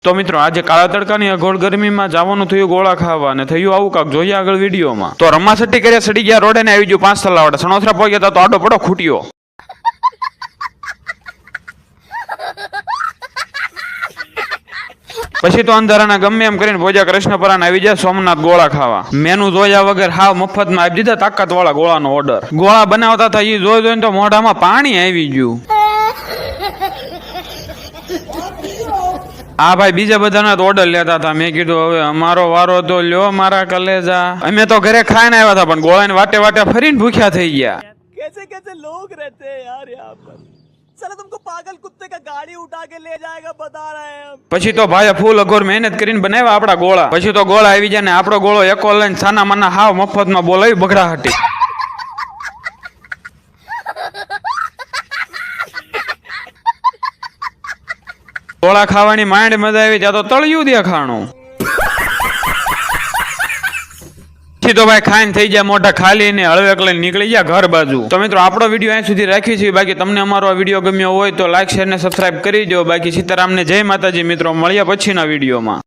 તો મિત્રો આજે કાળા તડકાની અઘોર ગરમીમાં જવાનું થયું ગોળા ખાવા અને થયું આવું કાક જોઈએ આગળ વિડીયોમાં. તો રમાસટ્ટી કર્યા સડી ગયા રોડે ને આવી ગયું 5 તલાવડા સણોસરા પહોંચ્યા હતા તો આડો પડો ખૂટ્યો. પછી તો અંધારાના ગમે એમ કરીને ભોજા કૃષ્ણપરાને આવી જાય સોમનાથ ગોળા ખાવા. મેનુ જોયા વગર હાવ મફતમાં આપી દીધા તાકાત વાળા ગોળાનો ઓર્ડર. ગોળા બનાવતા હતા એ જોઈ જોઈને તો મોઢામાં પાણી આવી ગયું. હા ભાઈ બીજા બધાના તો ઓર્ડર લેતા હતા. મેં કીધું હવે અમારો વારો તો લ્યો મારા કલેજા. અમે તો ઘરે ખાઈને આવ્યા હતા પણ ગોળાની વાટે વાટે ફરીને ભૂખ્યા થઈ ગયા. कैसे कैसे लोग रहते हैं यार यहाँ पर. साला तुमको पागल कुत्ते का गाड़ी उठा के ले जाएगा बता रहे हैं. પછી તો ભાઈ ફૂલ અઘોર મહેનત કરીને બનાવ્યા આપડા ગોળા. પછી તો ગોળા આવી જાય ને આપણો ગોળો એકો લઈને સાના માના હાવ મફતમાં બોલાવી બગડાહટી. ગોળા ખાવાની માંડ મજા આવી ત્યાં તો તળિયું દેખાણું. પછી તો ભાઈ ખાઈને થઈ જાય મોઢા ખાલી ને હળવેક લઈને નીકળી ગયા ઘર બાજુ. તો મિત્રો આપણો વિડીયો અહીં સુધી રાખી છે. બાકી તમને અમારો આ વિડીયો ગમ્યો હોય તો લાઈક શેર ને સબસ્ક્રાઇબ કરી દો. બાકી સીતારામને જય માતાજી મિત્રો, મળ્યા પછીના વિડીયોમાં.